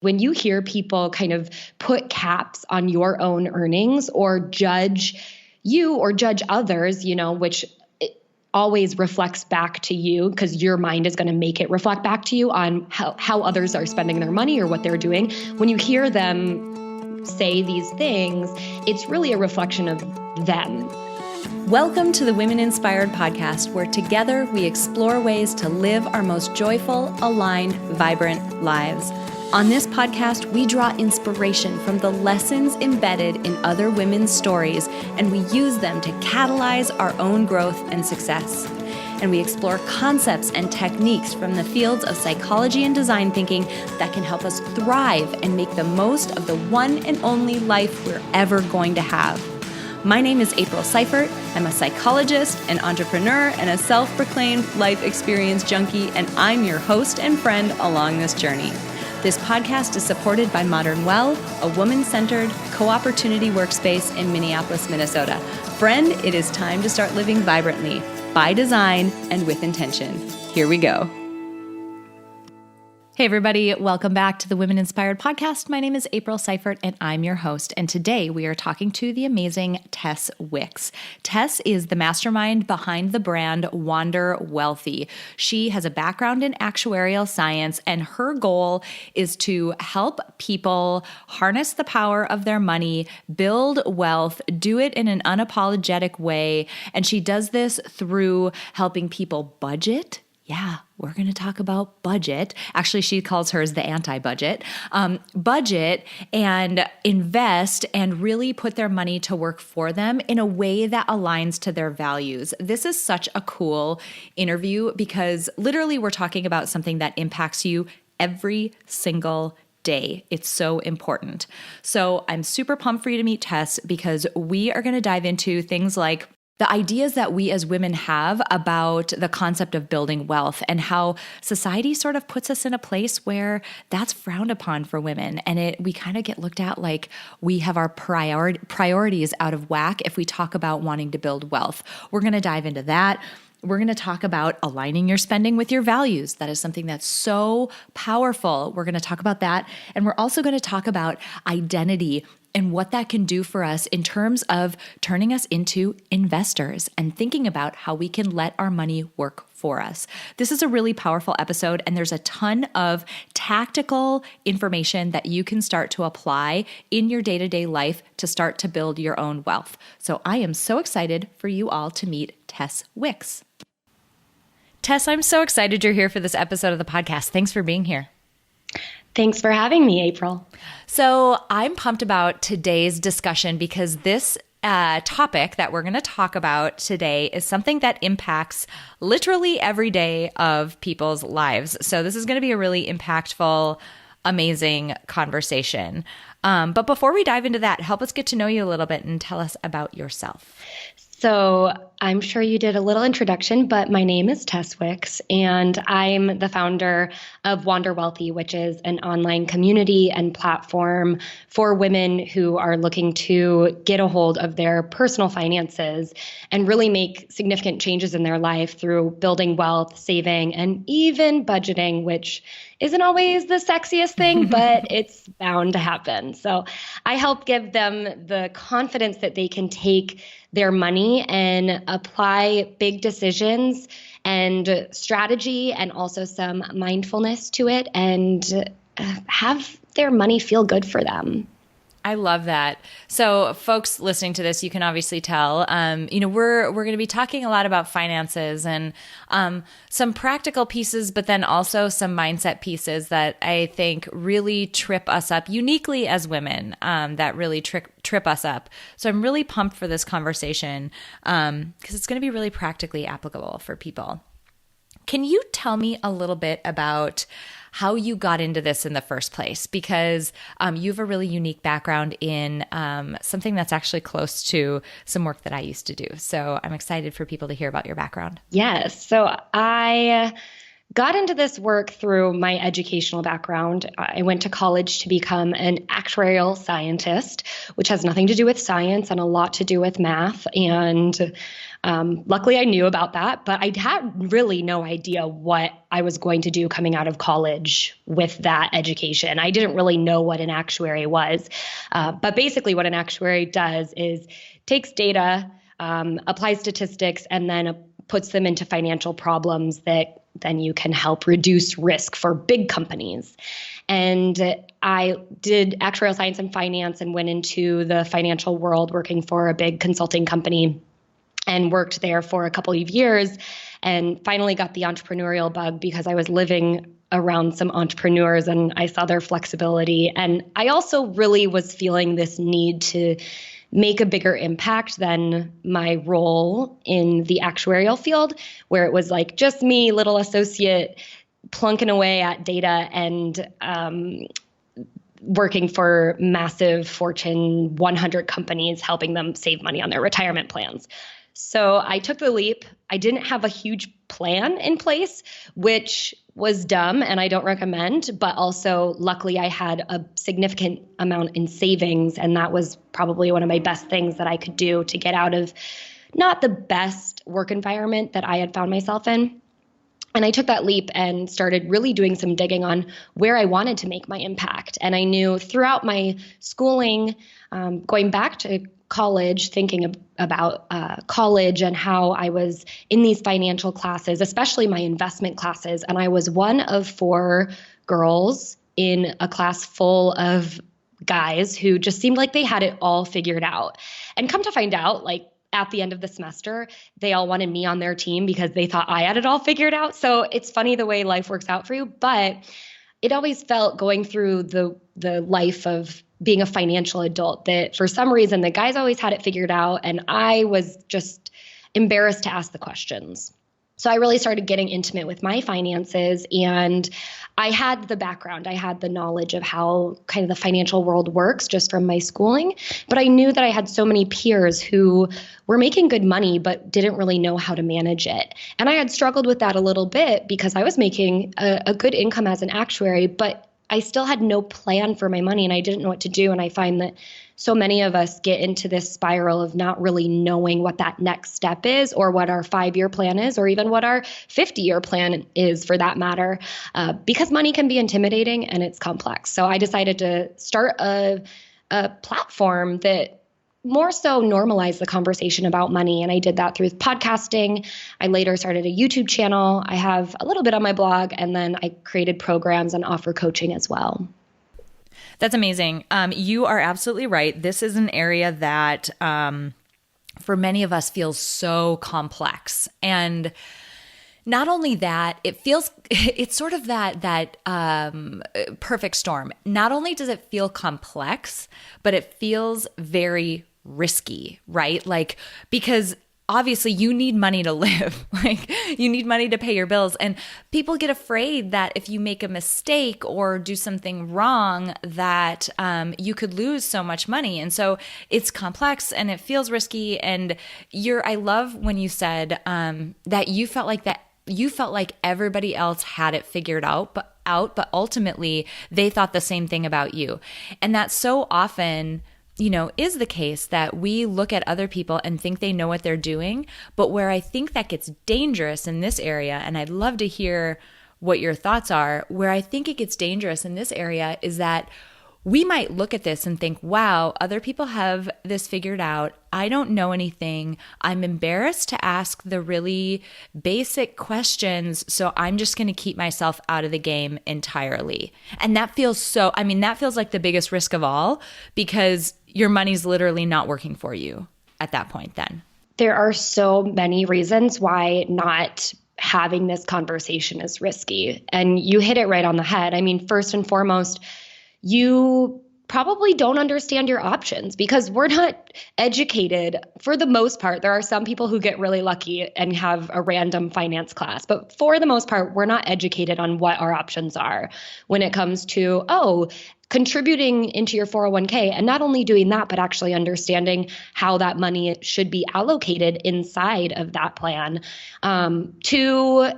When you hear people kind of put caps on your own earnings or judge you or judge others, which always reflects back to you because your mind is going to make it reflect back to you on how others are spending their money or what they're doing. When you hear them say these things, it's really a reflection of them. Welcome to the Women Inspired Podcast, where together we explore ways to live our most joyful, aligned, vibrant lives. On this podcast, we draw inspiration from the lessons embedded in other women's stories, and we use them to catalyze our own growth and success. And we explore concepts and techniques from the fields of psychology and design thinking that can help us thrive and make the most of the one and only life we're ever going to have. My name is April Seifert. I'm a psychologist, an entrepreneur, and a self-proclaimed life experience junkie, and I'm your host and friend along this journey. This podcast is supported by Modern Well, a woman-centered co-opportunity workspace in Minneapolis, Minnesota. Friend, it is time to start living vibrantly, by design, and with intention. Here we go. Hey everybody, welcome back to the Women Inspired Podcast. My name is April Seifert and I'm your host. And today we are talking to the amazing Tess Wicks. Tess is the mastermind behind the brand Wander Wealthy. She has a background in actuarial science and her goal is to help people harness the power of their money, build wealth, do it in an unapologetic way. And she does this through helping people budget. Yeah, we're going to talk about budget. Actually, she calls hers the anti-budget. Budget and invest and really put their money to work for them in a way that aligns to their values. This is such a cool interview because literally we're talking about something that impacts you every single day. It's so important. So I'm super pumped for you to meet Tess because we are going to dive into things like the ideas that we as women have about the concept of building wealth and how society sort of puts us in a place where that's frowned upon for women. And we kind of get looked at like we have our priorities out of whack if we talk about wanting to build wealth. We're going to dive into that. We're going to talk about aligning your spending with your values. That is something that's so powerful. We're going to talk about that. And we're also going to talk about identity and what that can do for us in terms of turning us into investors and thinking about how we can let our money work for us. This is a really powerful episode, and there's a ton of tactical information that you can start to apply in your day-to-day life to start to build your own wealth. So I am so excited for you all to meet Tess Wicks. Tess, I'm so excited you're here for this episode of the podcast. Thanks for being here. Thanks for having me, April. So I'm pumped about today's discussion because this topic that we're going to talk about today is something that impacts literally every day of people's lives. So this is going to be a really impactful, amazing conversation. But before we dive into that, help us get to know you a little bit and tell us about yourself. So I'm sure you did a little introduction, but my name is Tess Wicks, and I'm the founder of Wander Wealthy, which is an online community and platform for women who are looking to get a hold of their personal finances and really make significant changes in their life through building wealth, saving, and even budgeting, which isn't always the sexiest thing, but it's bound to happen. So I help give them the confidence that they can take their money and apply big decisions and strategy and also some mindfulness to it and have their money feel good for them. I love that. So folks listening to this, you can obviously tell, we're going to be talking a lot about finances and some practical pieces, but then also some mindset pieces that I think really trip us up uniquely as women, that really trip us up. So I'm really pumped for this conversation because it's going to be really practically applicable for people. Can you tell me a little bit about how you got into this in the first place? Because you have a really unique background in something that's actually close to some work that I used to do. So I'm excited for people to hear about your background. Yes. So I got into this work through my educational background. I went to college to become an actuarial scientist, which has nothing to do with science and a lot to do with math. And luckily I knew about that, but I had really no idea what I was going to do coming out of college with that education. I didn't really know what an actuary was. But basically what an actuary does is takes data, applies statistics, and then puts them into financial problems that then you can help reduce risk for big companies. And I did actuarial science and finance and went into the financial world working for a big consulting company and worked there for a couple of years and finally got the entrepreneurial bug because I was living around some entrepreneurs and I saw their flexibility. And I also really was feeling this need to make a bigger impact than my role in the actuarial field, where it was like just me, little associate, plunking away at data and working for massive Fortune 100 companies, helping them save money on their retirement plans. So I took the leap. I didn't have a huge plan in place, which was dumb and I don't recommend, but also luckily I had a significant amount in savings, and that was probably one of my best things that I could do to get out of not the best work environment that I had found myself in. And I took that leap and started really doing some digging on where I wanted to make my impact. And I knew throughout my schooling, going back to college, thinking about college and how I was in these financial classes, especially my investment classes. And I was one of 4 girls in a class full of guys who just seemed like they had it all figured out. And come to find out, like, at the end of the semester, they all wanted me on their team because they thought I had it all figured out. So it's funny the way life works out for you, but it always felt going through the life of being a financial adult that for some reason the guys always had it figured out and I was just embarrassed to ask the questions. So I really started getting intimate with my finances, and I had the background. I had the knowledge of how kind of the financial world works just from my schooling, but I knew that I had so many peers who were making good money but didn't really know how to manage it. And I had struggled with that a little bit because I was making a good income as an actuary, but I still had no plan for my money and I didn't know what to do. And I find that so many of us get into this spiral of not really knowing what that next step is or what our 5-year plan is or even what our 50-year plan is for that matter, because money can be intimidating and it's complex. So I decided to start a platform that more so normalized the conversation about money. And I did that through podcasting. I later started a YouTube channel. I have a little bit on my blog, and then I created programs and offer coaching as well. That's amazing. You are absolutely right. This is an area that for many of us feels so complex. And not only that, it's sort of that perfect storm. Not only does it feel complex, but it feels very risky, right? Like, because obviously you need money to live, like you need money to pay your bills. And people get afraid that if you make a mistake or do something wrong, that you could lose so much money. And so it's complex and it feels risky. And I love when you said that you felt like everybody else had it figured out, but ultimately they thought the same thing about you. And that's so often, is the case, that we look at other people and think they know what they're doing. But where I think that gets dangerous in this area, and I'd love to hear what your thoughts are, where I think it gets dangerous in this area is that we might look at this and think, wow, other people have this figured out. I don't know anything. I'm embarrassed to ask the really basic questions, so I'm just going to keep myself out of the game entirely. And that feels like the biggest risk of all, because your money's literally not working for you at that point then. There are so many reasons why not having this conversation is risky. And you hit it right on the head. I mean, first and foremost, you probably don't understand your options because we're not educated for the most part. There are some people who get really lucky and have a random finance class, but for the most part, we're not educated on what our options are when it comes to, contributing into your 401k, and not only doing that, but actually understanding how that money should be allocated inside of that plan. To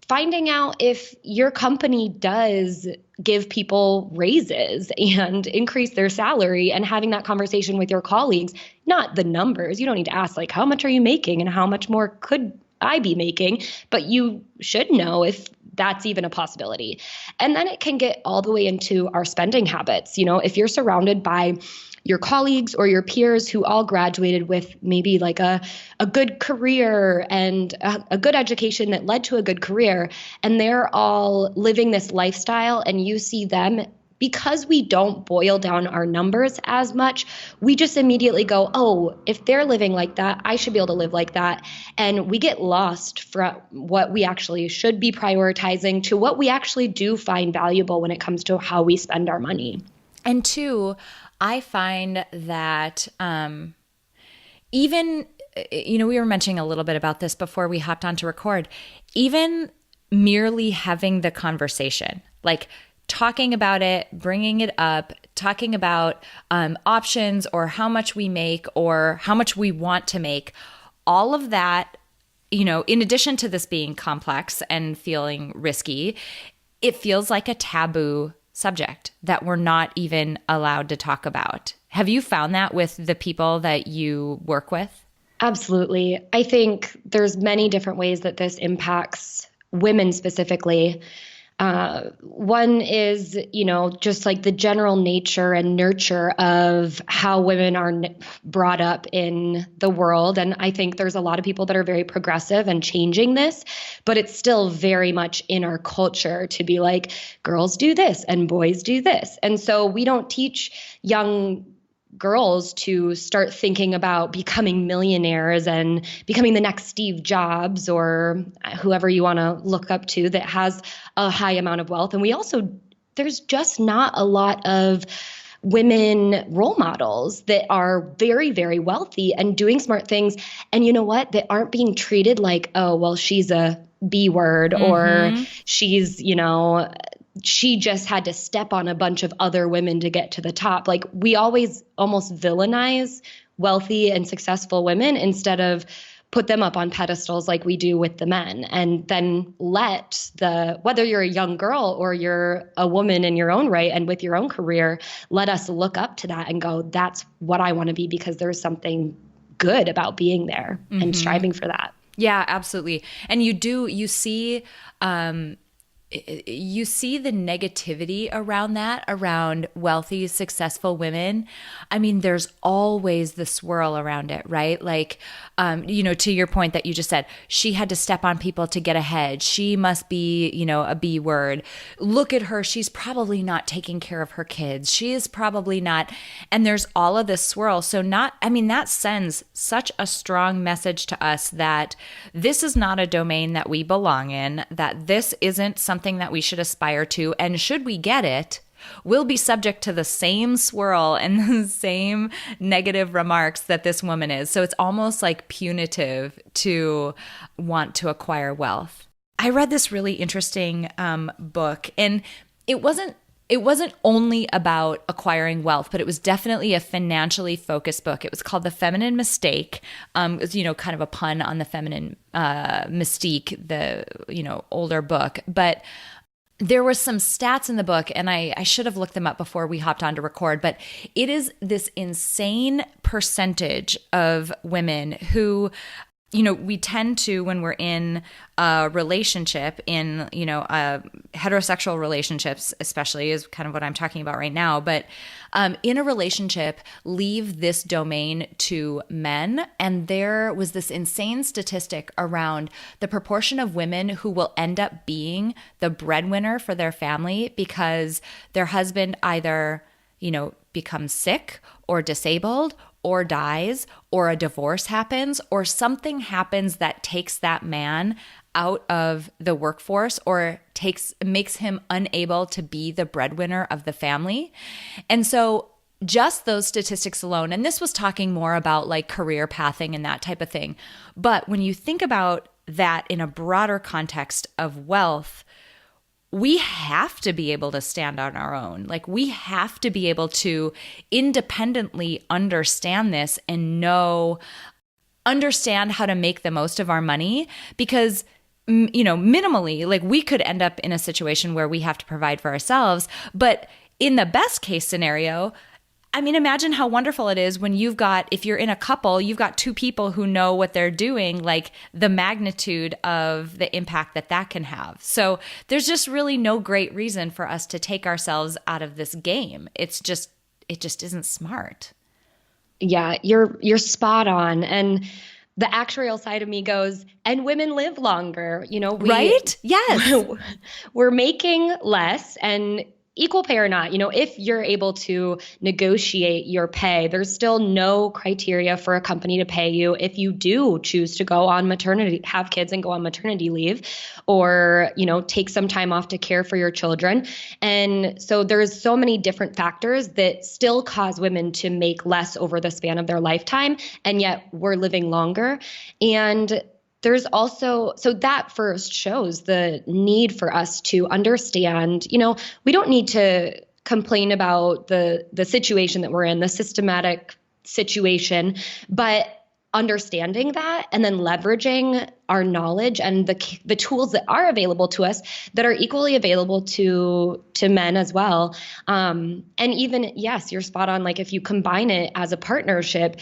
finding out if your company does give people raises and increase their salary, and having that conversation with your colleagues, not the numbers. You don't need to ask like, how much are you making and how much more could I be making? But you should know if that's even a possibility. And then it can get all the way into our spending habits. If you're surrounded by your colleagues or your peers who all graduated with maybe like a good career and a good education that led to a good career, and they're all living this lifestyle, and you see them, because we don't boil down our numbers as much, we just immediately go, oh, if they're living like that, I should be able to live like that. And we get lost from what we actually should be prioritizing to what we actually do find valuable when it comes to how we spend our money. And two, I find that even, we were mentioning a little bit about this before we hopped on to record, even merely having the conversation, like talking about it, bringing it up, talking about options or how much we make or how much we want to make, all of that, in addition to this being complex and feeling risky, it feels like a taboo subject that we're not even allowed to talk about. Have you found that with the people that you work with? Absolutely. I think there's many different ways that this impacts women specifically. One is, just like the general nature and nurture of how women are brought up in the world. And I think there's a lot of people that are very progressive and changing this, but it's still very much in our culture to be like, girls do this and boys do this. And so we don't teach young girls to start thinking about becoming millionaires and becoming the next Steve Jobs or whoever you want to look up to that has a high amount of wealth. And there's just not a lot of women role models that are very, very wealthy and doing smart things. And you know what? That aren't being treated like, oh, well, she's a B word, or she's, she just had to step on a bunch of other women to get to the top. Like, we always almost villainize wealthy and successful women instead of put them up on pedestals like we do with the men, and then whether you're a young girl or you're a woman in your own right and with your own career, let us look up to that and go, that's what I want to be, because there's something good about being there and striving for that. Yeah, absolutely. And you see the negativity around wealthy, successful women. I mean, there's always the swirl around it, right? Like, to your point that you just said, she had to step on people to get ahead. She must be, a B word. Look at her. She's probably not taking care of her kids. She is probably not. And there's all of this swirl. So that sends such a strong message to us that this is not a domain that we belong in, that this isn't something that we should aspire to. And should we get it, we'll be subject to the same swirl and the same negative remarks that this woman is. So it's almost like punitive to want to acquire wealth. I read this really interesting book, and it wasn't only about acquiring wealth, but it was definitely a financially focused book. It was called The Feminine Mistake. It was, kind of a pun on the feminine mystique, the, older book. But there were some stats in the book, and I should have looked them up before we hopped on to record, but it is this insane percentage of women who, we tend to, when we're in a relationship, in, heterosexual relationships, especially, is kind of what I'm talking about right now. But in a relationship, leave this domain to men. And there was this insane statistic around the proportion of women who will end up being the breadwinner for their family because their husband either, becomes sick or disabled or dies, or a divorce happens, or something happens that takes that man out of the workforce or makes him unable to be the breadwinner of the family. And so just those statistics alone, and this was talking more about like career pathing and that type of thing. But when you think about that in a broader context of wealth, we have to be able to stand on our own. Like, we have to be able to independently understand this and understand how to make the most of our money, because minimally, like we could end up in a situation where we have to provide for ourselves. But in the best case scenario, I mean, imagine how wonderful it is when if you're in a couple, you've got two people who know what they're doing, like the magnitude of the impact that can have. So there's just really no great reason for us to take ourselves out of this game. It just isn't smart. Yeah, you're spot on. And the actuarial side of me goes, and women live longer. Right? Yes. We're making less, and equal pay or not, if you're able to negotiate your pay, there's still no criteria for a company to pay you if you do choose to go on have kids and go on maternity leave, or, take some time off to care for your children. And so there's so many different factors that still cause women to make less over the span of their lifetime. And yet we're living longer. And there's also, so that first shows the need for us to understand, we don't need to complain about the situation that we're in, the systematic situation, but understanding that and then leveraging our knowledge and the tools that are available to us that are equally available to men as well. And even, yes, you're spot on. Like if you combine it as a partnership,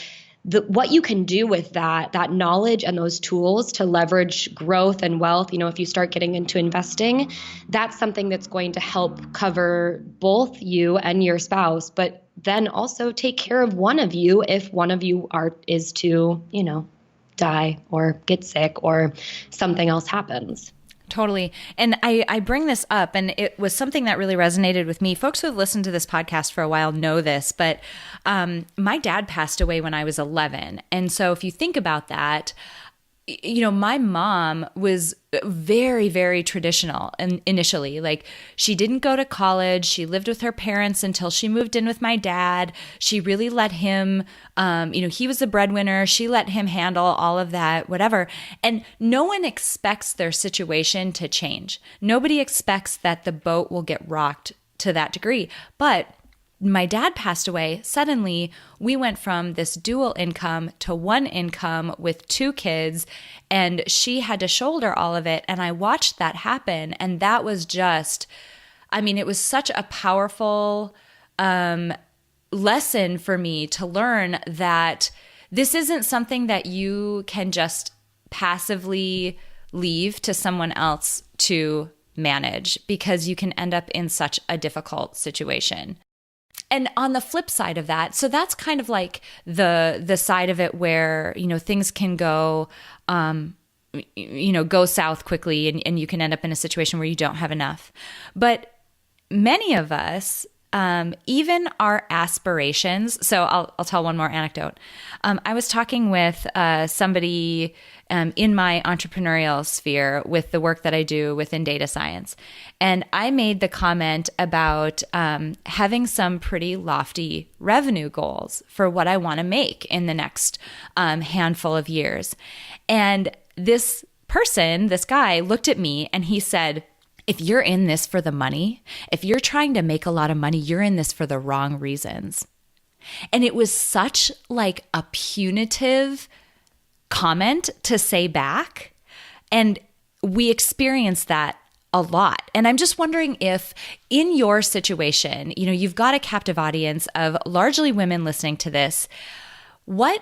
what you can do with that knowledge and those tools to leverage growth and wealth, if you start getting into investing, that's something that's going to help cover both you and your spouse, but then also take care of one of you if one of you is to, die or get sick or something else happens. Totally. And I bring this up, and it was something that really resonated with me. Folks who have listened to this podcast for a while know this, but my dad passed away when I was 11. And so if you think about that, my mom was very, very traditional and initially. Like, she didn't go to college. She lived with her parents until she moved in with my dad. She really let him, he was the breadwinner. She let him handle all of that, whatever. And no one expects their situation to change. Nobody expects that the boat will get rocked to that degree. But my dad passed away. Suddenly, we went from this dual income to one income with two kids, and she had to shoulder all of it. And I watched that happen. And that was just, it was such a powerful lesson for me to learn that this isn't something that you can just passively leave to someone else to manage, because you can end up in such a difficult situation. And on the flip side of that, so that's kind of like the side of it where, things can go, go south quickly, and you can end up in a situation where you don't have enough. But many of us, even our aspirations. So I'll tell one more anecdote. I was talking with somebody in my entrepreneurial sphere with the work that I do within data science. And I made the comment about having some pretty lofty revenue goals for what I want to make in the next handful of years. And this guy looked at me and he said, if you're in this for the money, if you're trying to make a lot of money, you're in this for the wrong reasons. And it was such like a punitive comment to say back. And we experienced that a lot. And I'm just wondering if in your situation, you've got a captive audience of largely women listening to this, what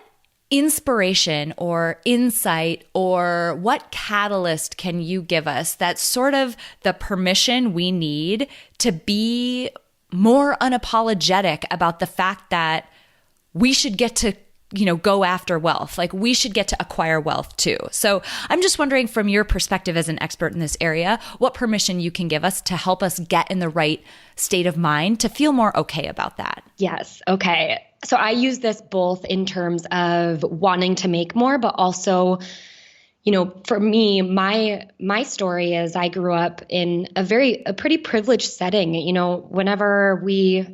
inspiration or insight or what catalyst can you give us that's sort of the permission we need to be more unapologetic about the fact that we should get to, go after wealth. Like, we should get to acquire wealth too. So I'm just wondering, from your perspective as an expert in this area, what permission you can give us to help us get in the right state of mind to feel more okay about that. Yes. Okay. So I use this both in terms of wanting to make more, but also, for me, my story is I grew up in a pretty privileged setting. Whenever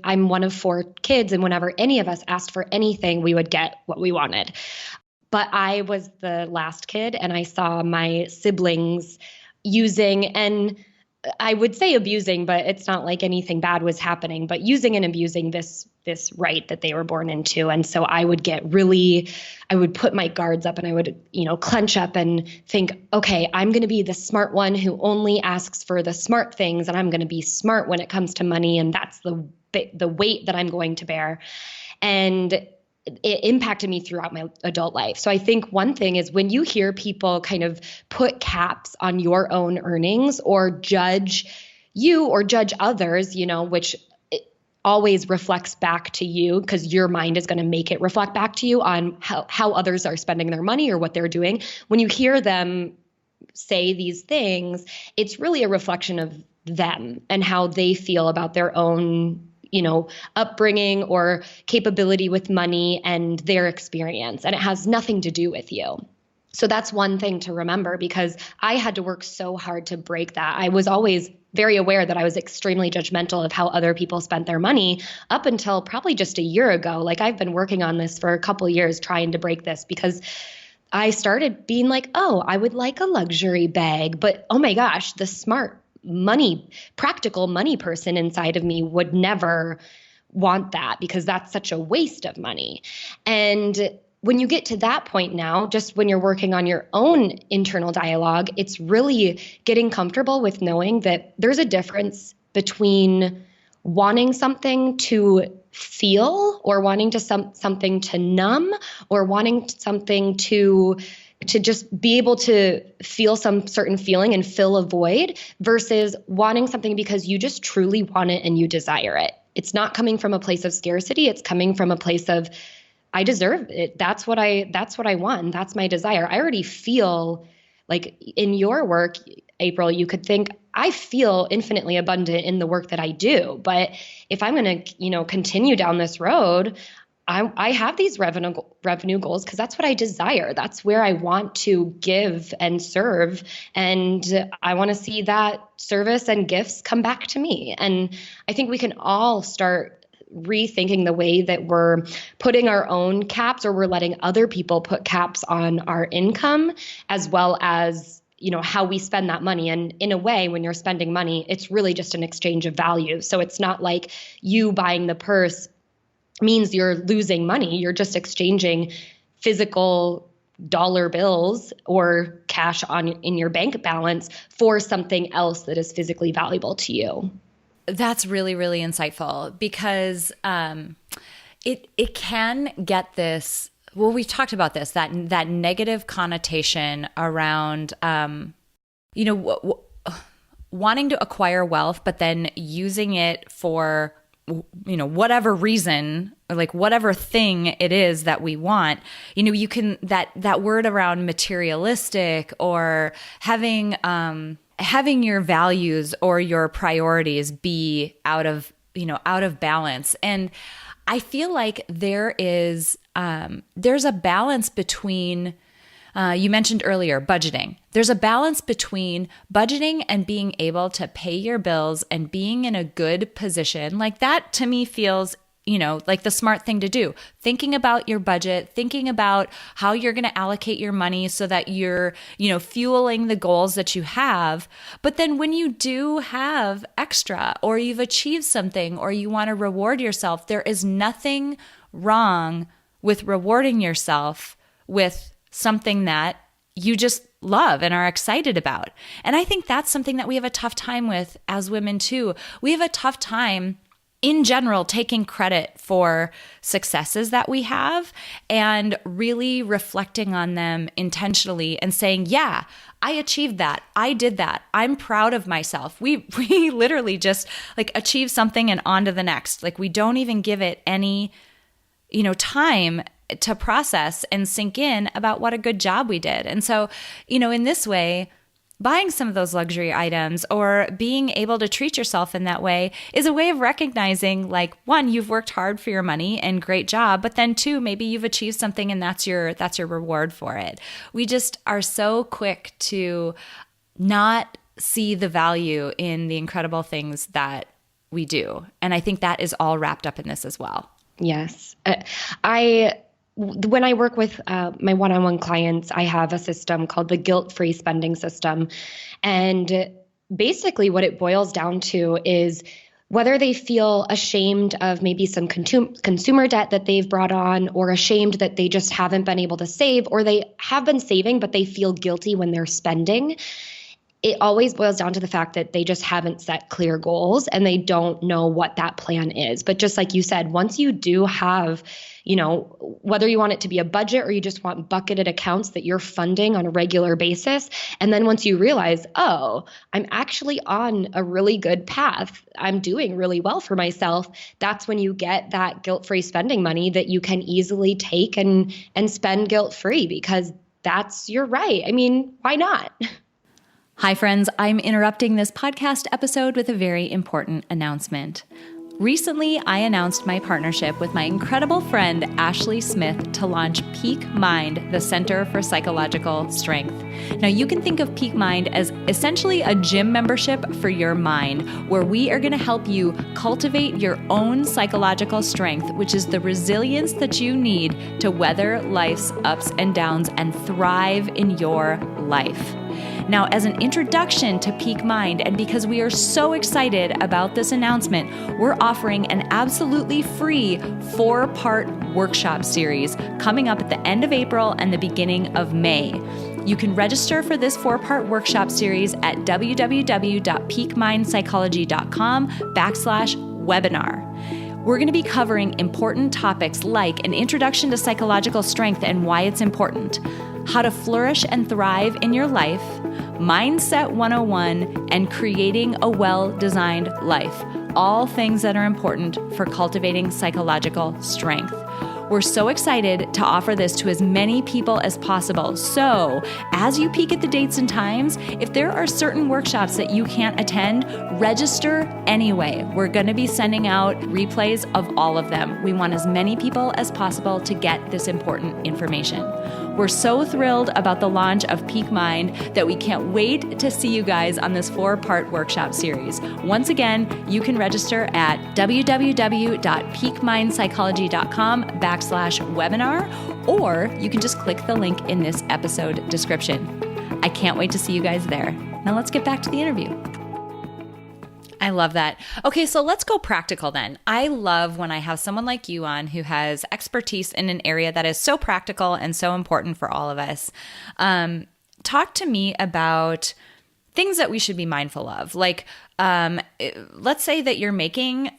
I'm one of 4 kids, and whenever any of us asked for anything, we would get what we wanted. But I was the last kid, and I saw my siblings using, and I would say abusing, but it's not like anything bad was happening, but using and abusing this right that they were born into. And so I would I would put my guards up and I would, clench up and think, okay, I'm going to be the smart one who only asks for the smart things, and I'm going to be smart when it comes to money, and that's the weight that I'm going to bear. And it impacted me throughout my adult life. So I think one thing is when you hear people kind of put caps on your own earnings or judge you or judge others, which always reflects back to you because your mind is going to make it reflect back to you on how others are spending their money or what they're doing. When you hear them say these things, it's really a reflection of them and how they feel about their own upbringing or capability with money and their experience. And it has nothing to do with you. So that's one thing to remember, because I had to work so hard to break that. I was always very aware that I was extremely judgmental of how other people spent their money up until probably just a year ago. Like, I've been working on this for a couple years trying to break this, because I started being like, oh, I would like a luxury bag, but oh my gosh, the smart practical money person inside of me would never want that, because that's such a waste of money. And when you get to that point now, just when you're working on your own internal dialogue, it's really getting comfortable with knowing that there's a difference between wanting something to feel or wanting to something to numb or wanting something to just be able to feel some certain feeling and fill a void, versus wanting something because you just truly want it and you desire it. It's not coming from a place of scarcity. It's coming from a place of, I deserve it. That's what I want. That's my desire. I already feel like in your work, April, you could think, I feel infinitely abundant in the work that I do. But if I'm going to, continue down this road, I have these revenue goals because that's what I desire. That's where I want to give and serve. And I want to see that service and gifts come back to me. And I think we can all start rethinking the way that we're putting our own caps, or we're letting other people put caps on our income, as well as how we spend that money. And in a way, when you're spending money, it's really just an exchange of value. So it's not like you buying the purse means you're losing money. You're just exchanging physical dollar bills or cash in your bank balance for something else that is physically valuable to you. That's really, really insightful, because it can get this. Well, we've talked about this, that negative connotation around wanting to acquire wealth, but then using it for whatever reason, or like whatever thing it is that we want. You can that word around materialistic, or having your values or your priorities be out of balance. And I feel like there's a balance between, you mentioned earlier, budgeting. There's a balance between budgeting and being able to pay your bills and being in a good position. Like, that to me feels, like the smart thing to do. Thinking about your budget, thinking about how you're going to allocate your money so that you're, fueling the goals that you have. But then when you do have extra, or you've achieved something, or you want to reward yourself, there is nothing wrong with rewarding yourself with something that you just love and are excited about. And I think that's something that we have a tough time with as women too. We have a tough time in general taking credit for successes that we have and really reflecting on them intentionally and saying, yeah, I achieved that. I did that. I'm proud of myself. We literally just like achieve something and on to the next. Like, we don't even give it any, time to process and sink in about what a good job we did. And so, in this way, buying some of those luxury items or being able to treat yourself in that way is a way of recognizing, like, one, you've worked hard for your money and great job, but then two, maybe you've achieved something and that's your reward for it. We just are so quick to not see the value in the incredible things that we do. And I think that is all wrapped up in this as well. Yes. When I work with my one-on-one clients, I have a system called the guilt-free spending system. And basically what it boils down to is whether they feel ashamed of maybe some consumer debt that they've brought on, or ashamed that they just haven't been able to save, or they have been saving, but they feel guilty when they're spending. It always boils down to the fact that they just haven't set clear goals and they don't know what that plan is. But just like you said, once you do have, whether you want it to be a budget or you just want bucketed accounts that you're funding on a regular basis, and then once you realize, oh, I'm actually on a really good path, I'm doing really well for myself, that's when you get that guilt-free spending money that you can easily take and spend guilt-free, because that's your right. I mean, why not? Hi, friends. I'm interrupting this podcast episode with a very important announcement. Recently, I announced my partnership with my incredible friend, Ashley Smith, to launch Peak Mind, the Center for Psychological Strength. Now, you can think of Peak Mind as essentially a gym membership for your mind, where we are going to help you cultivate your own psychological strength, which is the resilience that you need to weather life's ups and downs and thrive in your life. Now, as an introduction to Peak Mind, and because we are so excited about this announcement, we're offering an absolutely free 4-part workshop series coming up at the end of April and the beginning of May. You can register for this 4-part workshop series at www.peakmindpsychology.com/webinar. We're going to be covering important topics like an introduction to psychological strength and why it's important, how to flourish and thrive in your life, Mindset 101, and creating a well-designed life. All things that are important for cultivating psychological strength. We're so excited to offer this to as many people as possible. So, as you peek at the dates and times, if there are certain workshops that you can't attend, register anyway. We're going to be sending out replays of all of them. We want as many people as possible to get this important information. We're so thrilled about the launch of Peak Mind that we can't wait to see you guys on this 4-part workshop series. Once again, you can register at www.peakmindpsychology.com/webinar, or you can just click the link in this episode description. I can't wait to see you guys there. Now let's get back to the interview. I love that. Okay, so let's go practical then. I love when I have someone like you on who has expertise in an area that is so practical and so important for all of us. Talk to me about things that we should be mindful of. Like, let's say that you're making,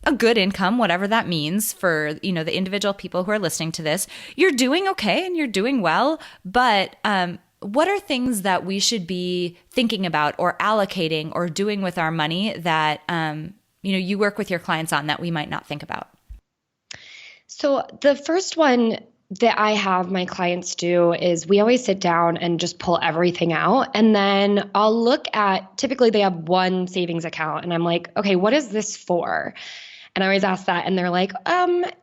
a good income, whatever that means for, the individual people who are listening to this. You're doing okay and you're doing well, but what are things that we should be thinking about or allocating or doing with our money that, you work with your clients on that we might not think about? So the first one that I have my clients do is we always sit down and just pull everything out. And then I'll look at, typically they have one savings account and I'm like, okay, what is this for? And I always ask that and they're like,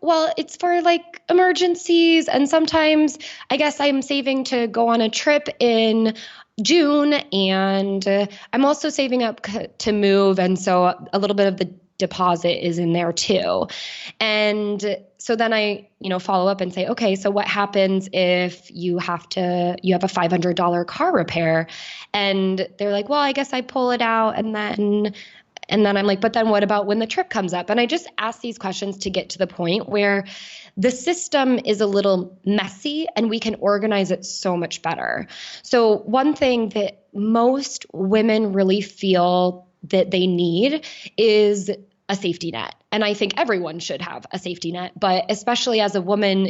well, it's for like emergencies. And sometimes I guess I'm saving to go on a trip in June, and I'm also saving up to move. And so a little bit of the deposit is in there too. And so then I, follow up and say, okay, so what happens if you have a $500 car repair? And they're like, well, I guess I pull it out and then I'm like, but then what about when the trip comes up? And I just ask these questions to get to the point where the system is a little messy and we can organize it so much better. So one thing that most women really feel that they need is a safety net. And I think everyone should have a safety net, but especially as a woman,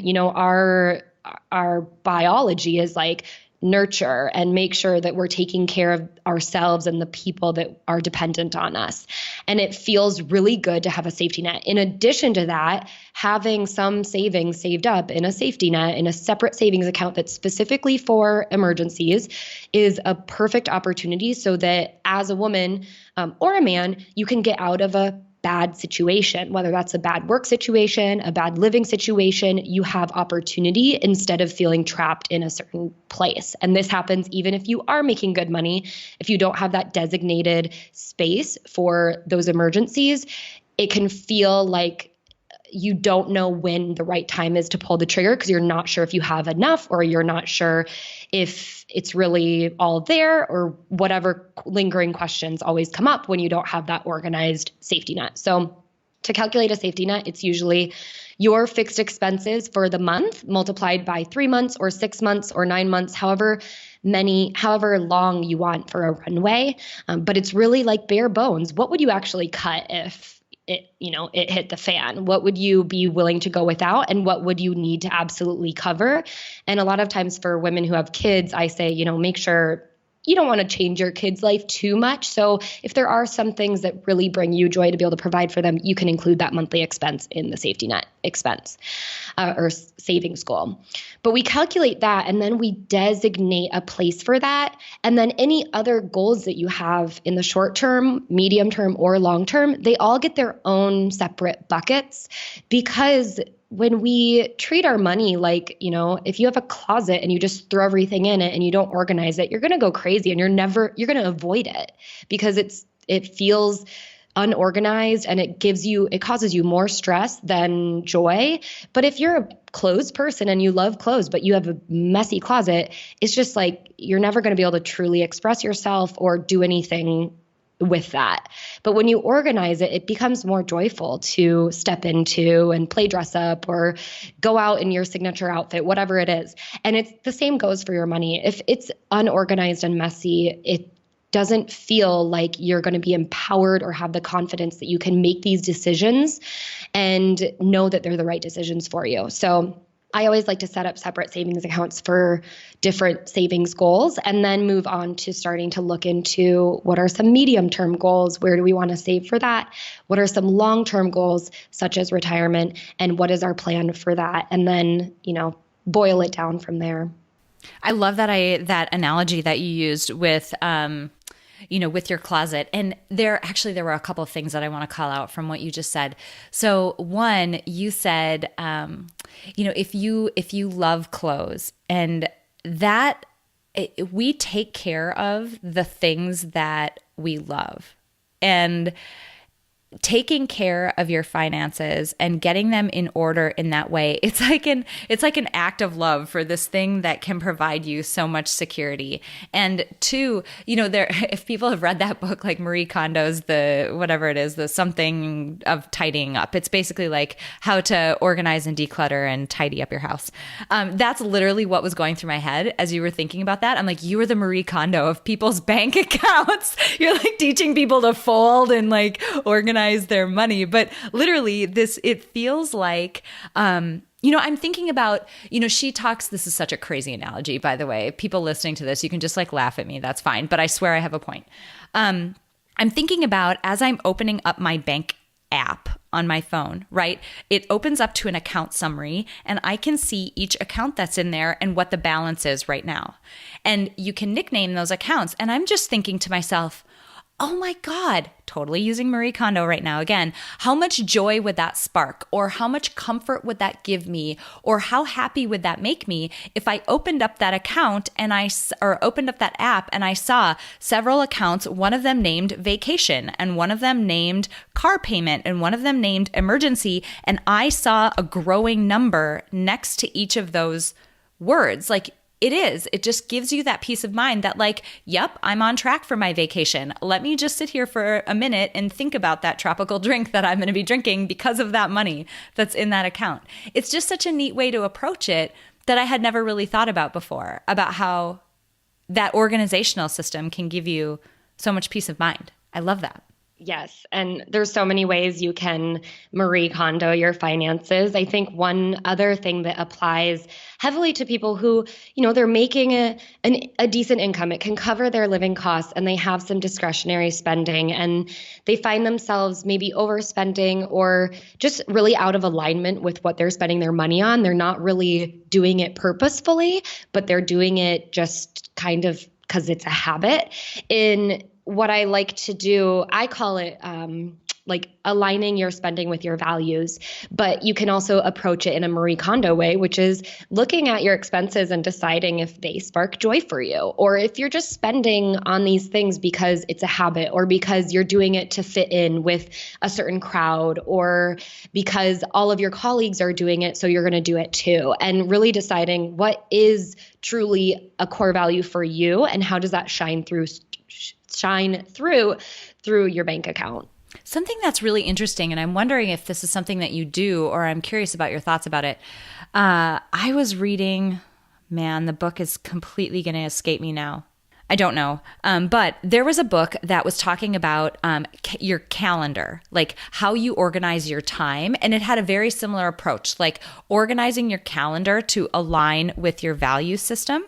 our biology is like nurture and make sure that we're taking care of ourselves and the people that are dependent on us. And it feels really good to have a safety net. In addition to that, having some savings saved up in a safety net, in a separate savings account that's specifically for emergencies, is a perfect opportunity so that as a woman or a man, you can get out of a bad situation, whether that's a bad work situation, a bad living situation. You have opportunity instead of feeling trapped in a certain place. And this happens even if you are making good money. If you don't have that designated space for those emergencies, it can feel like you don't know when the right time is to pull the trigger because you're not sure if you have enough, or you're not sure if it's really all there, or whatever lingering questions always come up when you don't have that organized safety net. So to calculate a safety net, it's usually your fixed expenses for the month multiplied by 3 months or 6 months or 9 months, however long you want for a runway. But it's really like bare bones. What would you actually cut if it hit the fan? What would you be willing to go without, and what would you need to absolutely cover? And a lot of times for women who have kids, I say, make sure you don't want to change your kids' life too much. So if there are some things that really bring you joy to be able to provide for them, you can include that monthly expense in the safety net expense or savings goal. But we calculate that, and then we designate a place for that. And then any other goals that you have in the short term, medium term, or long term, they all get their own separate buckets, because when we treat our money like, if you have a closet and you just throw everything in it and you don't organize it, you're going to go crazy, and you're going to avoid it because it feels unorganized, and it causes you more stress than joy. But if you're a clothes person and you love clothes, but you have a messy closet, it's just like, you're never going to be able to truly express yourself or do anything with that. But when you organize it, it becomes more joyful to step into and play dress up or go out in your signature outfit, whatever it is. And it's the same goes for your money. If it's unorganized and messy, it doesn't feel like you're going to be empowered or have the confidence that you can make these decisions and know that they're the right decisions for you. So I always like to set up separate savings accounts for different savings goals, and then move on to starting to look into what are some medium-term goals. Where do we want to save for that? What are some long-term goals, such as retirement? And what is our plan for that? And then, boil it down from there. I love that analogy that you used with with your closet. And there were a couple of things that I want to call out from what you just said. So one, you said, if you love clothes, and that we take care of the things that we love, and taking care of your finances and getting them in order in that way, it's like an act of love for this thing that can provide you so much security. And two, if people have read that book, like Marie Kondo's the something of tidying up, it's basically like how to organize and declutter and tidy up your house. That's literally what was going through my head as you were thinking about that. I'm like, you are the Marie Kondo of people's bank accounts. You're like teaching people to fold and like organize their money. But literally it feels like, I'm thinking about, she talks, this is such a crazy analogy, by the way, people listening to this, you can just like laugh at me. That's fine. But I swear I have a point. I'm thinking about, as I'm opening up my bank app on my phone, right? It opens up to an account summary, and I can see each account that's in there and what the balance is right now. And you can nickname those accounts. And I'm just thinking to myself, oh my God, totally using Marie Kondo right now again, how much joy would that spark? Or how much comfort would that give me? Or how happy would that make me if I opened up that account or opened up that app and I saw several accounts, one of them named vacation, and one of them named car payment, and one of them named emergency, and I saw a growing number next to each of those words. Like, it just gives you that peace of mind that like, yep, I'm on track for my vacation. Let me just sit here for a minute and think about that tropical drink that I'm going to be drinking because of that money that's in that account. It's just such a neat way to approach it that I had never really thought about before, about how that organizational system can give you so much peace of mind. I love that. Yes. And there's so many ways you can Marie Kondo your finances. I think one other thing that applies heavily to people who, they're making a decent income. It can cover their living costs, and they have some discretionary spending, and they find themselves maybe overspending or just really out of alignment with what they're spending their money on. They're not really doing it purposefully, but they're doing it just kind of because it's a habit. In what I like to do, I call it like aligning your spending with your values. But you can also approach it in a Marie Kondo way, which is looking at your expenses and deciding if they spark joy for you, or if you're just spending on these things because it's a habit, or because you're doing it to fit in with a certain crowd, or because all of your colleagues are doing it, so you're going to do it too. And really deciding what is truly a core value for you, and how does that shine through your bank account. Something that's really interesting, and I'm wondering if this is something that you do, or I'm curious about your thoughts about it. I was reading, man, the book is completely going to escape me now. I don't know. But there was a book that was talking about your calendar, like how you organize your time. And it had a very similar approach, like organizing your calendar to align with your value system.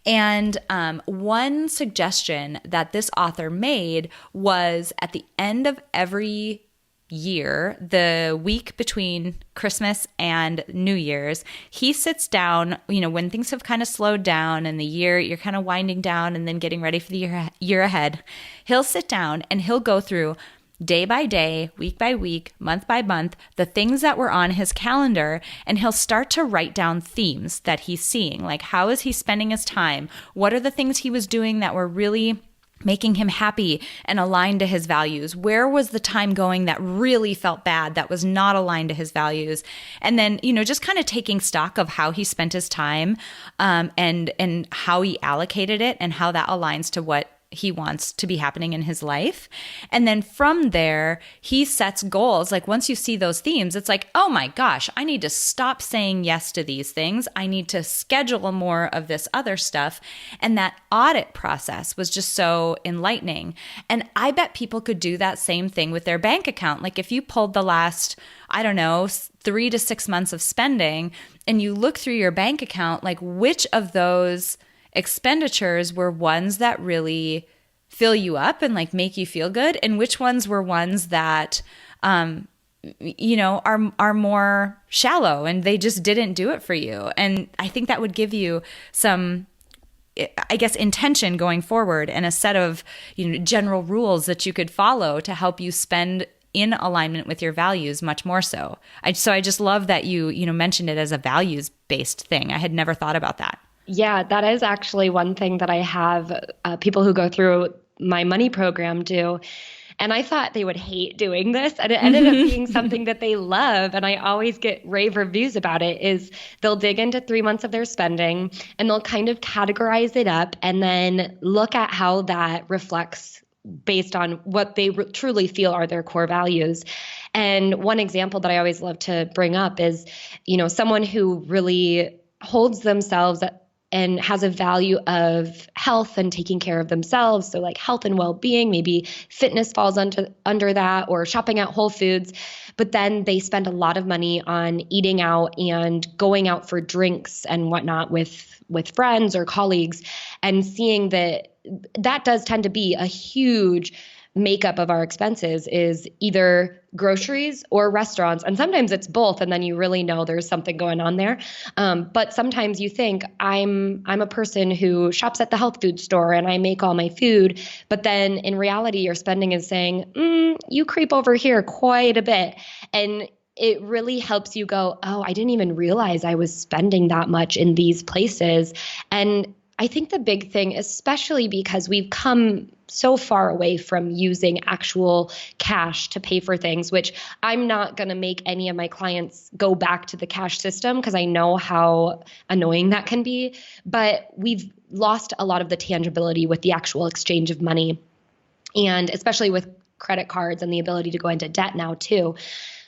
And one suggestion that this author made was at the end of every year, the week between Christmas and New Year's, he sits down, when things have kind of slowed down and the year, you're kind of winding down and then getting ready for the year ahead. He'll sit down and he'll go through day by day, week by week, month by month, the things that were on his calendar, and he'll start to write down themes that he's seeing. Like, how is he spending his time? What are the things he was doing that were really making him happy and aligned to his values? Where was the time going that really felt bad, that was not aligned to his values? And then, just kind of taking stock of how he spent his time, and how he allocated it, and how that aligns to what he wants to be happening in his life. And then from there, he sets goals. Like, once you see those themes, it's like, oh my gosh, I need to stop saying yes to these things. I need to schedule more of this other stuff. And that audit process was just so enlightening. And I bet people could do that same thing with their bank account. Like, if you pulled the last, 3 to 6 months of spending, and you look through your bank account, like, which of those expenditures were ones that really fill you up and like make you feel good, and which ones were ones that are more shallow and they just didn't do it for you. And I think that would give you some, I guess, intention going forward, and a set of general rules that you could follow to help you spend in alignment with your values much more so. I just love that you mentioned it as a values-based thing. I had never thought about that. Yeah, that is actually one thing that I have people who go through my money program do. And I thought they would hate doing this, and it ended up being something that they love. And I always get rave reviews about it. Is they'll dig into 3 months of their spending, and they'll kind of categorize it up, and then look at how that reflects based on what they truly feel are their core values. And one example that I always love to bring up is, someone who really holds themselves and has a value of health and taking care of themselves. So like health and well-being, maybe fitness falls under that, or shopping at Whole Foods. But then they spend a lot of money on eating out and going out for drinks and whatnot with friends or colleagues, and seeing that does tend to be a huge makeup of our expenses, is either groceries or restaurants. And sometimes it's both, and then you really know there's something going on there. But sometimes you think, I'm a person who shops at the health food store and I make all my food. But then in reality, your spending is saying, you creep over here quite a bit. And it really helps you go, oh, I didn't even realize I was spending that much in these places. And I think the big thing, especially because we've come so far away from using actual cash to pay for things, which I'm not going to make any of my clients go back to the cash system because I know how annoying that can be. But we've lost a lot of the tangibility with the actual exchange of money, and especially with credit cards and the ability to go into debt now too.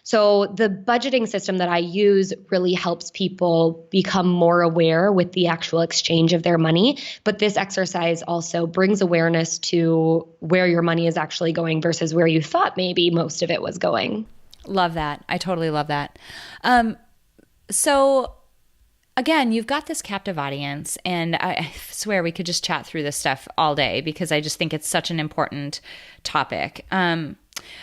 So the budgeting system that I use really helps people become more aware with the actual exchange of their money. But this exercise also brings awareness to where your money is actually going versus where you thought maybe most of it was going. Love that. I totally love that. So again, you've got this captive audience, and I swear we could just chat through this stuff all day because I just think it's such an important topic.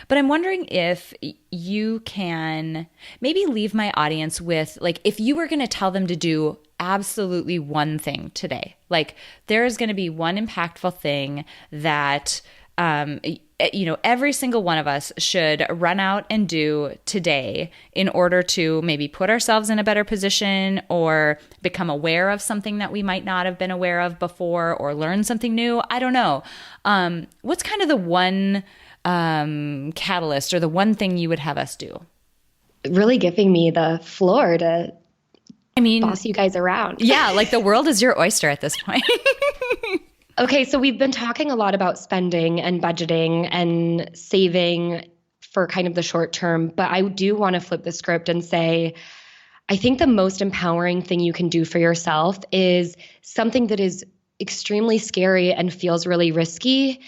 But I'm wondering if you can maybe leave my audience with, like, if you were going to tell them to do absolutely one thing today, like there is going to be one impactful thing that every single one of us should run out and do today in order to maybe put ourselves in a better position or become aware of something that we might not have been aware of before or learn something new. I don't know. What's kind of the one catalyst or the one thing you would have us do? Really giving me the floor to boss you guys around. Yeah, like the world is your oyster at this point. Okay, so we've been talking a lot about spending and budgeting and saving for kind of the short term, but I do want to flip the script and say, I think the most empowering thing you can do for yourself is something that is extremely scary and feels really risky,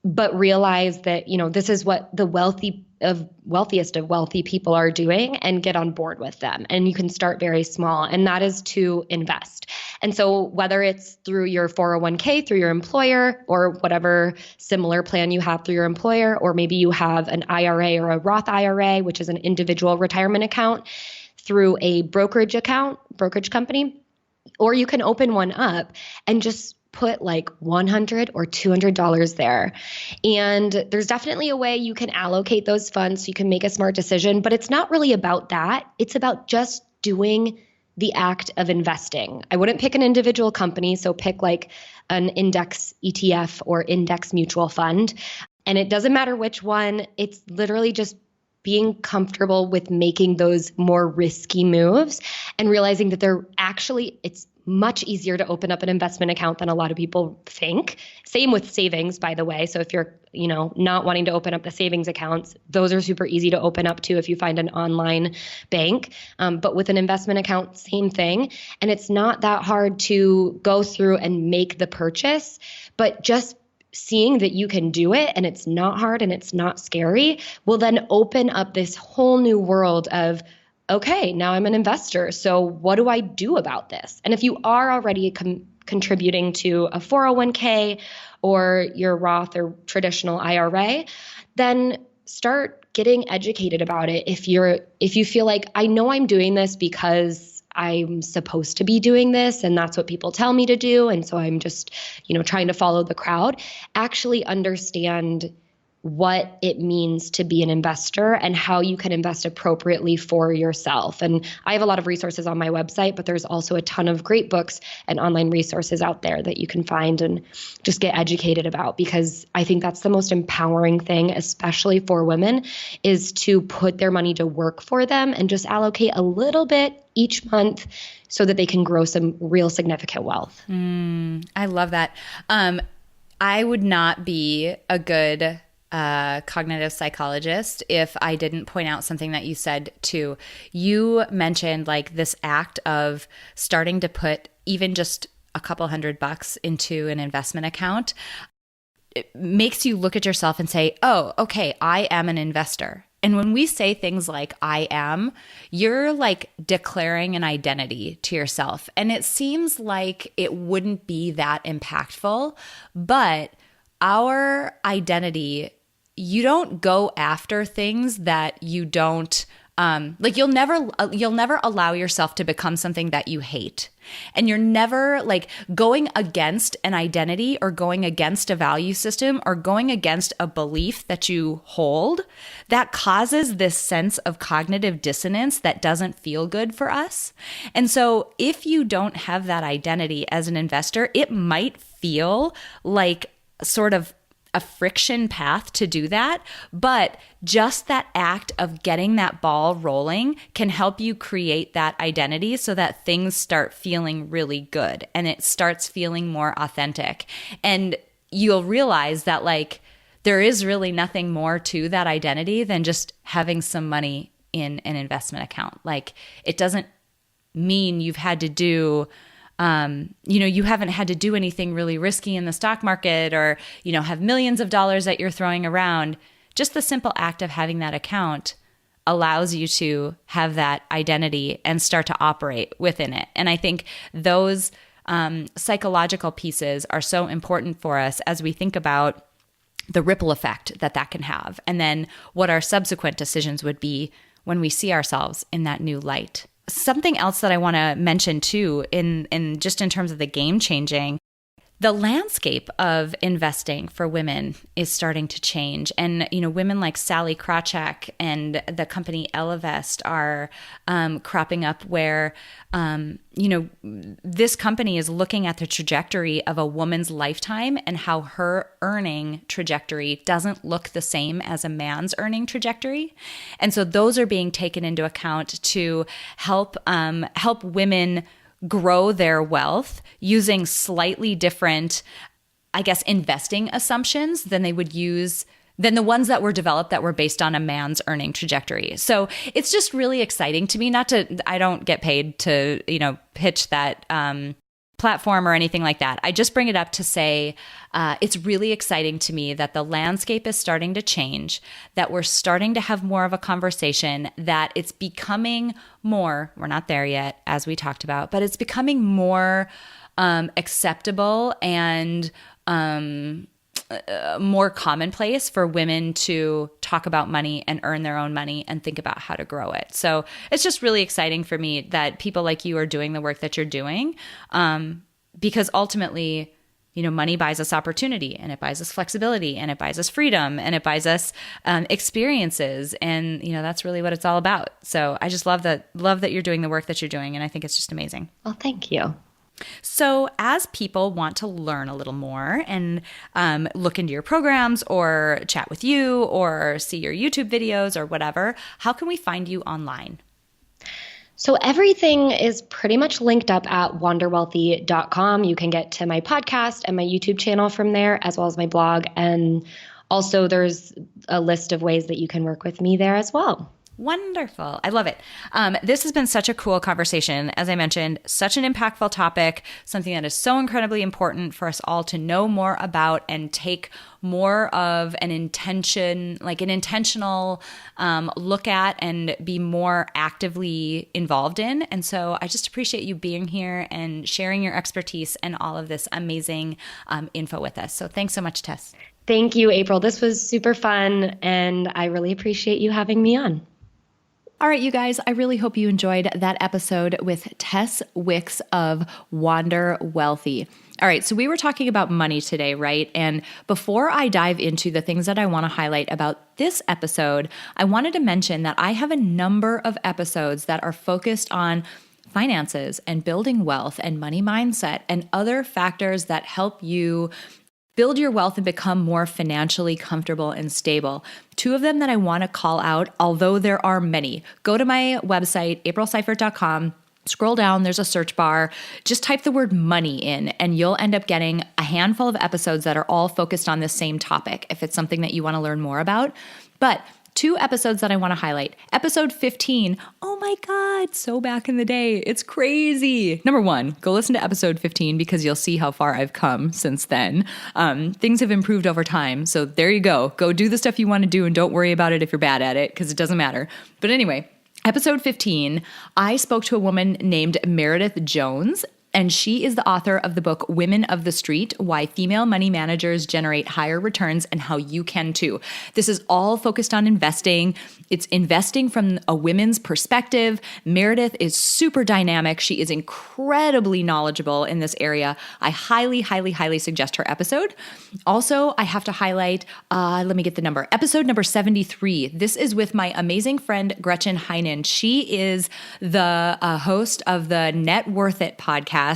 but realize that, this is what the wealthiest of wealthy people are doing and get on board with them. And you can start very small, and that is to invest. And so whether it's through your 401k, through your employer, or whatever similar plan you have through your employer, or maybe you have an IRA or a Roth IRA, which is an individual retirement account, through a brokerage company, or you can open one up and just put like $100 or $200 there. And there's definitely a way you can allocate those funds so you can make a smart decision, but it's not really about that. It's about just doing the act of investing. I wouldn't pick an individual company, so pick like an index ETF or index mutual fund. And it doesn't matter which one, it's literally just being comfortable with making those more risky moves and realizing that it's much easier to open up an investment account than a lot of people think. Same with savings, by the way. So if you're, not wanting to open up the savings accounts, those are super easy to open up too if you find an online bank. But with an investment account, same thing. And it's not that hard to go through and make the purchase, but just seeing that you can do it and it's not hard and it's not scary will then open up this whole new world of, okay, now I'm an investor. So what do I do about this? And if you are already contributing to a 401k or your Roth or traditional IRA, then start getting educated about it. If you feel like, I know I'm doing this because I'm supposed to be doing this and that's what people tell me to do, and so I'm just, trying to follow the crowd, actually understand what it means to be an investor and how you can invest appropriately for yourself. And I have a lot of resources on my website, but there's also a ton of great books and online resources out there that you can find and just get educated about, because I think that's the most empowering thing, especially for women, is to put their money to work for them and just allocate a little bit each month so that they can grow some real significant wealth. I love that. I would not be a good cognitive psychologist if I didn't point out something that you said too. You mentioned like this act of starting to put even just a couple $100 into an investment account. It makes you look at yourself and say, oh, okay, I am an investor. And when we say things like I am, you're like declaring an identity to yourself. And it seems like it wouldn't be that impactful, but our identity, you don't go after things that you don't you'll never allow yourself to become something that you hate. And you're never like going against an identity or going against a value system or going against a belief that you hold that causes this sense of cognitive dissonance that doesn't feel good for us. And so if you don't have that identity as an investor, it might feel like sort of a friction path to do that, but just that act of getting that ball rolling can help you create that identity so that things start feeling really good and it starts feeling more authentic. And you'll realize that like there is really nothing more to that identity than just having some money in an investment account. Like it doesn't mean you've had to do you haven't had to do anything really risky in the stock market or, have millions of dollars that you're throwing around. Just the simple act of having that account allows you to have that identity and start to operate within it. And I think those psychological pieces are so important for us as we think about the ripple effect that can have, and then what our subsequent decisions would be when we see ourselves in that new light. Something else that I want to mention too, in terms of the game changing, the landscape of investing for women is starting to change. And, women like Sally Krawcheck and the company Ellevest are cropping up where, this company is looking at the trajectory of a woman's lifetime and how her earning trajectory doesn't look the same as a man's earning trajectory. And so those are being taken into account to help women grow their wealth using slightly different, investing assumptions than they would use than the ones that were developed that were based on a man's earning trajectory. So it's just really exciting to me. I don't get paid to, pitch that platform or anything like that. I just bring it up to say it's really exciting to me that the landscape is starting to change, that we're starting to have more of a conversation, that it's becoming more, we're not there yet, as we talked about, but it's becoming more acceptable and more commonplace for women to talk about money and earn their own money and think about how to grow it. So it's just really exciting for me that people like you are doing the work that you're doing, because ultimately, money buys us opportunity, and it buys us flexibility, and it buys us freedom, and it buys us experiences. And, that's really what it's all about. So I just love that you're doing the work that you're doing. And I think it's just amazing. Well, thank you. So as people want to learn a little more and look into your programs or chat with you or see your YouTube videos or whatever, how can we find you online? So everything is pretty much linked up at wanderwealthy.com. You can get to my podcast and my YouTube channel from there, as well as my blog. And also there's a list of ways that you can work with me there as well. Wonderful. I love it. This has been such a cool conversation. As I mentioned, such an impactful topic, something that is so incredibly important for us all to know more about and take more of an intentional look at and be more actively involved in. And so I just appreciate you being here and sharing your expertise and all of this amazing info with us. So thanks so much, Tess. Thank you, April. This was super fun, and I really appreciate you having me on. All right, you guys, I really hope you enjoyed that episode with Tess Wicks of Wander Wealthy. All right, so we were talking about money today, right? And before I dive into the things that I want to highlight about this episode, I wanted to mention that I have a number of episodes that are focused on finances and building wealth and money mindset and other factors that help you build your wealth and become more financially comfortable and stable. Two of them that I want to call out, although there are many. Go to my website, aprilseifert.com. Scroll down, there's a search bar. Just type the word money in, and you'll end up getting a handful of episodes that are all focused on the same topic, if it's something that you want to learn more about. But two episodes that I want to highlight. Episode 15, oh my God, so back in the day. It's crazy. Number one, go listen to episode 15 because you'll see how far I've come since then. Things have improved over time. So there you go. Go do the stuff you want to do and don't worry about it if you're bad at it because it doesn't matter. But anyway, episode 15, I spoke to a woman named Meredith Jones. And she is the author of the book, Women of the Street, Why Female Money Managers Generate Higher Returns and How You Can Too. This is all focused on investing. It's investing from a women's perspective. Meredith is super dynamic. She is incredibly knowledgeable in this area. I highly, highly, highly suggest her episode. Also, I have to highlight, let me get the number, episode number 73. This is with my amazing friend, Gretchen Heinen. She is the host of the Net Worth It podcast.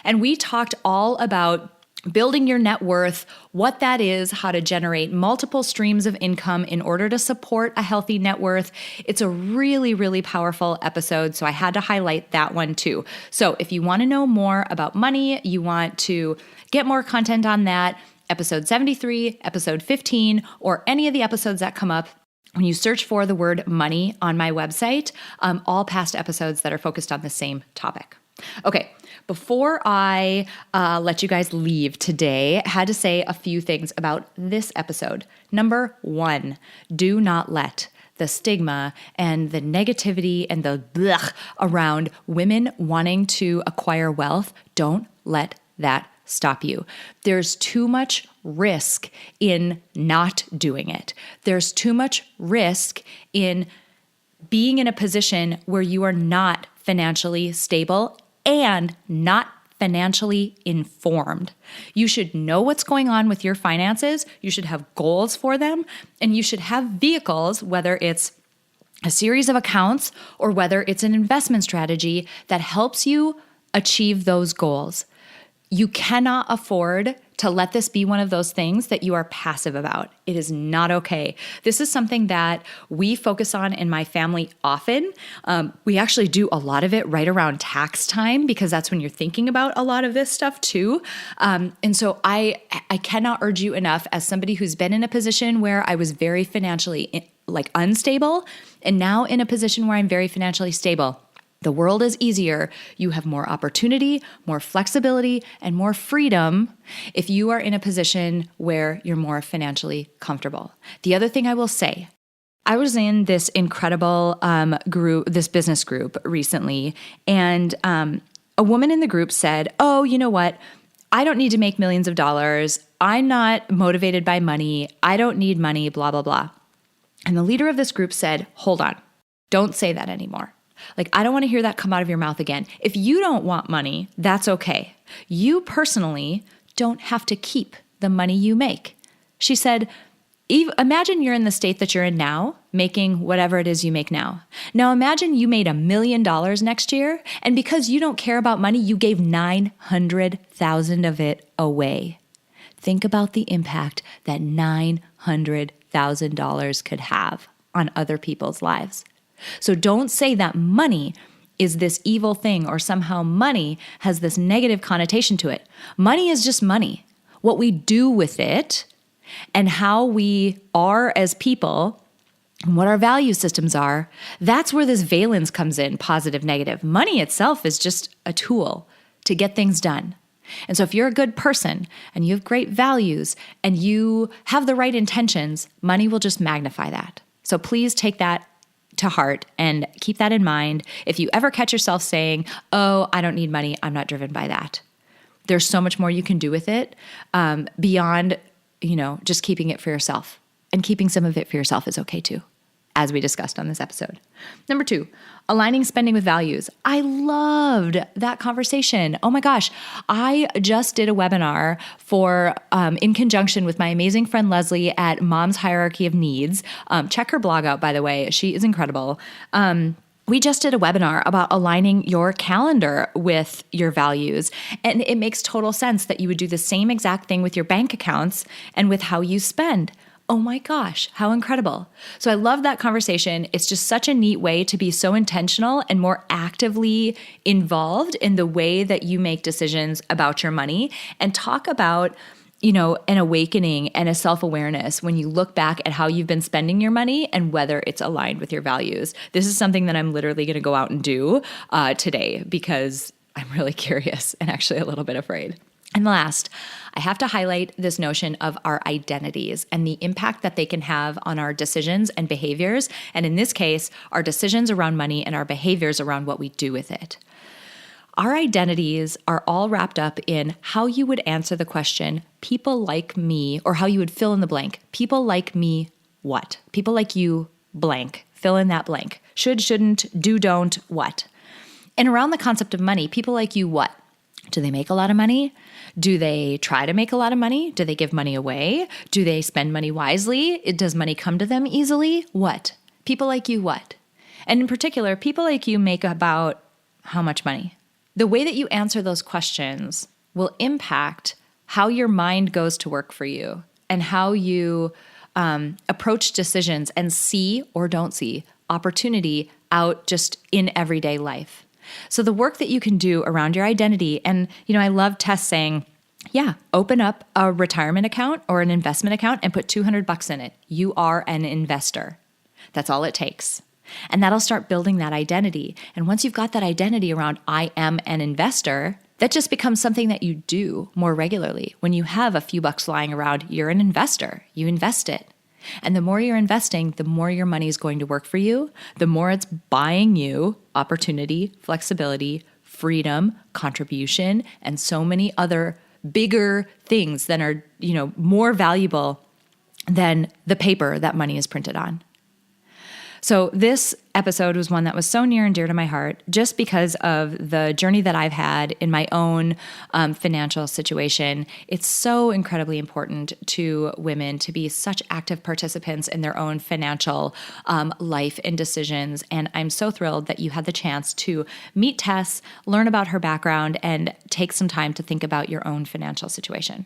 And we talked all about building your net worth, what that is, how to generate multiple streams of income in order to support a healthy net worth. It's a really, really powerful episode, so I had to highlight that one too. So if you want to know more about money, you want to get more content on that, episode 73, episode 15, or any of the episodes that come up, when you search for the word money on my website, all past episodes that are focused on the same topic. Okay, before I let you guys leave today, I had to say a few things about this episode. Number one, do not let the stigma and the negativity and the blech around women wanting to acquire wealth, don't let that stop you. There's too much risk in not doing it. There's too much risk in being in a position where you are not financially stable and not financially informed. You should know what's going on with your finances. You should have goals for them, and you should have vehicles, whether it's a series of accounts or whether it's an investment strategy that helps you achieve those goals. You cannot afford to let this be one of those things that you are passive about. It is not okay. This is something that we focus on in my family often. We actually do a lot of it right around tax time because that's when you're thinking about a lot of this stuff too. And so I cannot urge you enough, as somebody who's been in a position where I was very financially unstable and now in a position where I'm very financially stable. The world is easier. You have more opportunity, more flexibility, and more freedom if you are in a position where you're more financially comfortable. The other thing I will say, I was in this incredible this business group recently, and a woman in the group said, "Oh, you know what? I don't need to make millions of dollars. I'm not motivated by money. I don't need money, blah, blah, blah." And the leader of this group said, "Hold on. Don't say that anymore. I don't want to hear that come out of your mouth again. If you don't want money, that's okay. You personally don't have to keep the money you make." She said, imagine you're in the state that you're in now, making whatever it is you make now. Now imagine you made $1 million next year, and because you don't care about money, you gave $900,000 of it away. Think about the impact that $900,000 could have on other people's lives. So don't say that money is this evil thing or somehow money has this negative connotation to it. Money is just money. What we do with it and how we are as people and what our value systems are, that's where this valence comes in, positive, negative. Money itself is just a tool to get things done. And so if you're a good person and you have great values and you have the right intentions, money will just magnify that. So please take that to heart and keep that in mind. If you ever catch yourself saying, "Oh, I don't need money, I'm not driven by that." There's so much more you can do with it beyond, just keeping it for yourself. And keeping some of it for yourself is okay too, as we discussed on this episode. Number 2, aligning spending with values. I loved that conversation. Oh my gosh. I just did a webinar for, in conjunction with my amazing friend Leslie at Mom's Hierarchy of Needs. Check her blog out, by the way. She is incredible. We just did a webinar about aligning your calendar with your values. And it makes total sense that you would do the same exact thing with your bank accounts and with how you spend. Oh my gosh, how incredible. So I love that conversation. It's just such a neat way to be so intentional and more actively involved in the way that you make decisions about your money and talk about, an awakening and a self-awareness when you look back at how you've been spending your money and whether it's aligned with your values. This is something that I'm literally going to go out and do today because I'm really curious and actually a little bit afraid. And last, I have to highlight this notion of our identities and the impact that they can have on our decisions and behaviors. And in this case, our decisions around money and our behaviors around what we do with it. Our identities are all wrapped up in how you would answer the question, people like me, or how you would fill in the blank. People like me, what? People like you, blank. Fill in that blank. Should, shouldn't, do, don't, what? And around the concept of money, people like you, what? Do they make a lot of money? Do they try to make a lot of money? Do they give money away? Do they spend money wisely? Does money come to them easily? What? People like you, what? And in particular, people like you make about how much money? The way that you answer those questions will impact how your mind goes to work for you and how you approach decisions and see or don't see opportunity out just in everyday life. So the work that you can do around your identity, and I love Tess saying, open up a retirement account or an investment account and put $200 in it. You are an investor. That's all it takes. And that'll start building that identity. And once you've got that identity around I am an investor, that just becomes something that you do more regularly. When you have a few bucks lying around, you're an investor. You invest it. And the more you're investing, the more your money is going to work for you, the more it's buying you opportunity, flexibility, freedom, contribution, and so many other bigger things that are, more valuable than the paper that money is printed on. So this episode was one that was so near and dear to my heart just because of the journey that I've had in my own financial situation. It's so incredibly important to women to be such active participants in their own financial life and decisions. And I'm so thrilled that you had the chance to meet Tess, learn about her background, and take some time to think about your own financial situation.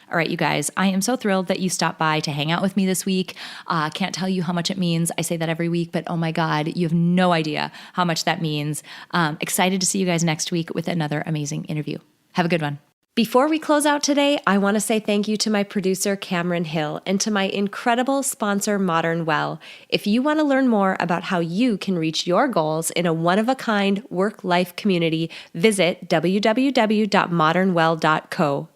All right, you guys, I am so thrilled that you stopped by to hang out with me this week. Can't tell you how much it means. I say that every week, but oh my God, you have no idea how much that means. Excited to see you guys next week with another amazing interview. Have a good one. Before we close out today, I want to say thank you to my producer, Cameron Hill, and to my incredible sponsor, Modern Well. If you want to learn more about how you can reach your goals in a one-of-a-kind work-life community, visit www.modernwell.co.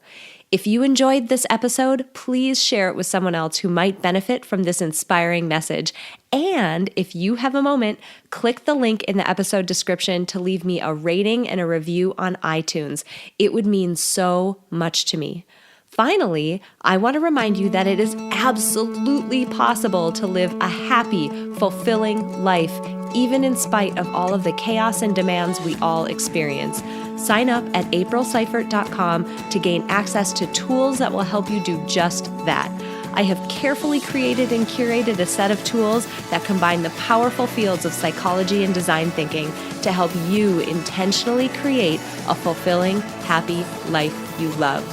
If you enjoyed this episode, please share it with someone else who might benefit from this inspiring message. And if you have a moment, click the link in the episode description to leave me a rating and a review on iTunes. It would mean so much to me. Finally, I want to remind you that it is absolutely possible to live a happy, fulfilling life, even in spite of all of the chaos and demands we all experience. Sign up at aprilseifert.com to gain access to tools that will help you do just that. I have carefully created and curated a set of tools that combine the powerful fields of psychology and design thinking to help you intentionally create a fulfilling, happy life you love.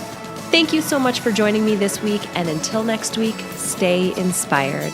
Thank you so much for joining me this week, and until next week, stay inspired.